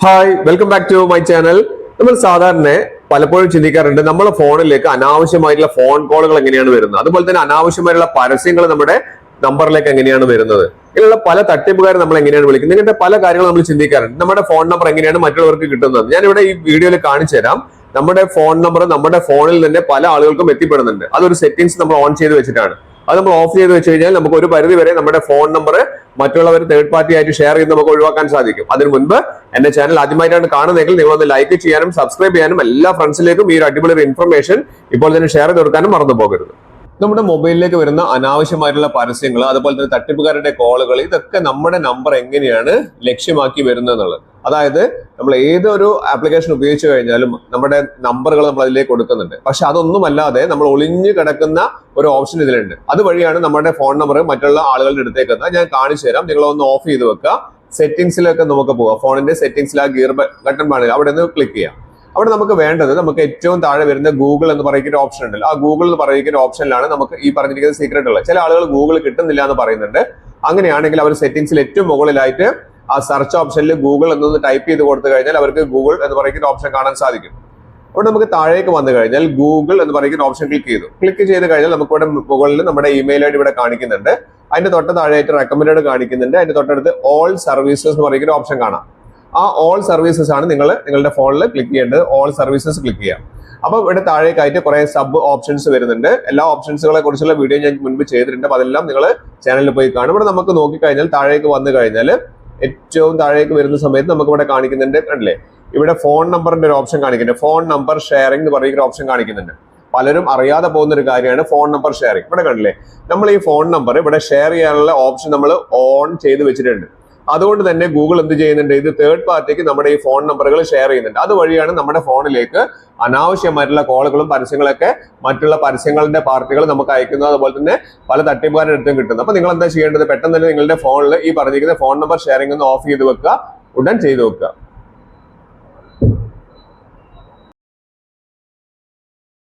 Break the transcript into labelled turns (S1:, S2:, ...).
S1: Hi welcome back to my channel. നമ്മൾ സാധാരണ പലപ്പോഴും ചിന്തിക്കാറുണ്ട് നമ്മുടെ ഫോണിലേക്ക് അനാവശ്യമായിട്ടുള്ള ഫോൺ കോളുകൾ എങ്ങനെയാണ് വരുന്നത്, അതുപോലെ തന്നെ അനാവശ്യമായിട്ടുള്ള പരസ്യങ്ങൾ നമ്മുടെ നമ്പറിലേക്ക് എങ്ങനെയാണ് വരുന്നത്, ഇങ്ങനെയുള്ള പല തട്ടിപ്പുകാർ നമ്മൾ എങ്ങനെയാണ് വിളിക്കുന്നത്, ഇങ്ങനത്തെ പല കാര്യങ്ങളും നമ്മൾ ചിന്തിക്കാറുണ്ട്. നമ്മുടെ ഫോൺ നമ്പർ എങ്ങനെയാണ് മറ്റുള്ളവർക്ക് കിട്ടുന്നത് ഞാനിവിടെ ഈ വീഡിയോയിൽ കാണിച്ചു തരാം. നമ്മുടെ ഫോൺ നമ്പർ നമ്മുടെ ഫോണിൽ തന്നെ പല ആളുകൾക്കും എത്തിപ്പെടുന്നുണ്ട്. അതൊരു സെറ്റിംഗ്സ് നമ്മൾ ഓൺ ചെയ്ത് വെച്ചിട്ടാണ്. അത് നമ്മൾ ഓഫ് ചെയ്ത് വെച്ച് കഴിഞ്ഞാൽ നമുക്ക് ഒരു പരിധി വരെ നമ്മുടെ ഫോൺ നമ്പർ മറ്റുള്ളവർ തേർഡ് പാർട്ടി ആയിട്ട് ഷെയർ ചെയ്ത് നമുക്ക് ഒഴിവാക്കാൻ സാധിക്കും. അതിന് മുൻപ് എന്റെ ചാനൽ ആദ്യമായിട്ടാണ് കാണുന്നതെങ്കിൽ നിങ്ങളൊന്ന് ലൈക്ക് ചെയ്യാനും സബ്സ്ക്രൈബ് ചെയ്യാനും എല്ലാ ഫ്രണ്ട്സിലേക്കും ഈ ഒരു അടിപൊളി ഇൻഫർമേഷൻ ഇപ്പോൾ തന്നെ ഷെയർ ചെയ്ത് കൊടുക്കാനും മറന്നു പോകരുത്. നമ്മുടെ മൊബൈലിലേക്ക് വരുന്ന അനാവശ്യമായിട്ടുള്ള പരസ്യങ്ങൾ, അതുപോലെ തന്നെ തട്ടിപ്പുകാരുടെ കോളുകൾ, ഇതൊക്കെ നമ്മുടെ നമ്പർ എങ്ങനെയാണ് ലക്ഷ്യമാക്കി വരുന്നത് എന്നുള്ളത്. അതായത് നമ്മൾ ഏതൊരു ആപ്ലിക്കേഷൻ ഉപയോഗിച്ച് കഴിഞ്ഞാലും നമ്മുടെ നമ്പറുകൾ നമ്മൾ അതിലേക്ക് കൊടുക്കുന്നുണ്ട്. പക്ഷെ അതൊന്നുമല്ലാതെ നമ്മൾ ഒളിഞ്ഞു കിടക്കുന്ന ഒരു ഓപ്ഷൻ ഇതിലുണ്ട്. അതുവഴിയാണ് നമ്മുടെ ഫോൺ നമ്പർ മറ്റുള്ള ആളുകളുടെ അടുത്തേക്ക് എത്തുക. ഞാൻ കാണിച്ചു തരാം. നിങ്ങളൊന്ന് ഓഫ് ചെയ്ത് വെക്കുക. സെറ്റിംഗ്സിലൊക്കെ നമുക്ക് പോകാം. ഫോണിന്റെ സെറ്റിംഗ്സിൽ ആ ഗിയർ ബട്ടൺ ആണ്, അവിടെ നിന്ന് ക്ലിക്ക് ചെയ്യാം. അവിടെ നമുക്ക് വേണ്ടത്, നമുക്ക് ഏറ്റവും താഴെ വരുന്ന ഗൂഗിൾ എന്ന് പറയുന്ന ഓപ്ഷൻ ഉണ്ടല്ലോ, ആ ഗൂഗിൾ എന്ന് പറയുന്ന ഓപ്ഷനിലാണ് നമുക്ക് ഈ പറഞ്ഞിരിക്കുന്ന സീക്രട്ട് ഉള്ളത്. ചില ആളുകൾ ഗൂഗിൾ കിട്ടുന്നില്ല എന്ന് പറയുന്നുണ്ട്. അങ്ങനെയാണെങ്കിൽ അവർ സെറ്റിംഗ്സിൽ ഏറ്റവും മുകളിലായിട്ട് ആ സെർച്ച് ഓപ്ഷനിൽ ഗൂഗിൾ എന്നൊന്ന് ടൈപ്പ് ചെയ്ത് കൊടുത്തു കഴിഞ്ഞാൽ അവർക്ക് ഗൂഗിൾ എന്ന് പറയുന്ന ഓപ്ഷൻ കാണാൻ സാധിക്കും. അവിടെ നമുക്ക് താഴേക്ക് വന്നു കഴിഞ്ഞാൽ ഗൂഗിൾ എന്ന് പറയുന്ന ഓപ്ഷൻ ക്ലിക്ക് ചെയ്ത് കഴിഞ്ഞാൽ നമുക്ക് ഇവിടെ മുകളിൽ നമ്മുടെ ഇമെയിൽ ഐഡി ഇവിടെ കാണിക്കുന്നുണ്ട്. അതിന്റെ തൊട്ട് താഴെയായിട്ട് റെക്കമെൻഡഡ് കാണിക്കുന്നുണ്ട്. അതിന്റെ തൊട്ടടുത്ത് ഓൾ സർവീസസ് എന്ന് പറയുന്ന ഓപ്ഷൻ കാണാം. ആ ഓൾ സർവീസസ് ആണ് നിങ്ങളുടെ ഫോണിൽ ക്ലിക്ക് ചെയ്യേണ്ടത്. ഓൾ സർവീസസ് ക്ലിക്ക് ചെയ്യാം. അപ്പൊ ഇവിടെ താഴേക്കായിട്ട് കുറെ സബ് ഓപ്ഷൻസ് വരുന്നുണ്ട്. എല്ലാ ഓപ്ഷൻസുകളെ കുറിച്ചുള്ള വീഡിയോ ഞാൻ മുൻപ് ചെയ്തിട്ടുണ്ട്. അപ്പൊ അതെല്ലാം നിങ്ങൾ ചാനലിൽ പോയി കാണും. ഇവിടെ നമുക്ക് നോക്കിക്കഴിഞ്ഞാൽ താഴേക്ക് വന്നു കഴിഞ്ഞാൽ ഏറ്റവും താഴേക്ക് വരുന്ന സമയത്ത് നമുക്ക് ഇവിടെ കാണിക്കുന്നുണ്ട്, കണ്ടില്ലേ, ഇവിടെ ഫോൺ നമ്പറിന്റെ ഒരു ഓപ്ഷൻ കാണിക്കുന്നുണ്ട്. ഫോൺ നമ്പർ ഷെയറിംഗ് എന്ന് പറയുന്ന ഓപ്ഷൻ കാണിക്കുന്നുണ്ട്. പലരും അറിയാതെ പോകുന്ന ഒരു കാര്യമാണ് ഫോൺ നമ്പർ ഷെയറിംഗ്. ഇവിടെ കണ്ടില്ലേ, നമ്മൾ ഈ ഫോൺ നമ്പർ ഇവിടെ ഷെയർ ചെയ്യാനുള്ള ഓപ്ഷൻ നമ്മൾ ഓൺ ചെയ്ത് വെച്ചിട്ടുണ്ട്. അതുകൊണ്ട് തന്നെ ഗൂഗിൾ എന്ത് ചെയ്യുന്നുണ്ട്, ഇത് തേർഡ് പാർട്ടിക്ക് നമ്മുടെ ഈ ഫോൺ നമ്പറുകൾ ഷെയർ ചെയ്യുന്നുണ്ട്. അതുവഴിയാണ് നമ്മുടെ ഫോണിലേക്ക് അനാവശ്യമായിട്ടുള്ള കോളുകളും പരസ്യങ്ങളൊക്കെ മറ്റുള്ള പരസ്യങ്ങളുടെ പാർട്ടികൾ നമുക്ക് അയക്കുന്നത്. അതുപോലെ തന്നെ പല തട്ടിപ്പുകാരുടെ അടുത്തും കിട്ടുന്നത്. അപ്പൊ നിങ്ങൾ എന്താ ചെയ്യേണ്ടത്, പെട്ടെന്ന് തന്നെ നിങ്ങളുടെ ഫോണിൽ ഈ പറഞ്ഞിരിക്കുന്ന ഫോൺ നമ്പർ ഷെയറിംഗ് ഒന്ന് ഓഫ് ചെയ്ത് വെക്കുക, ഉടൻ ചെയ്ത് വെക്കുക.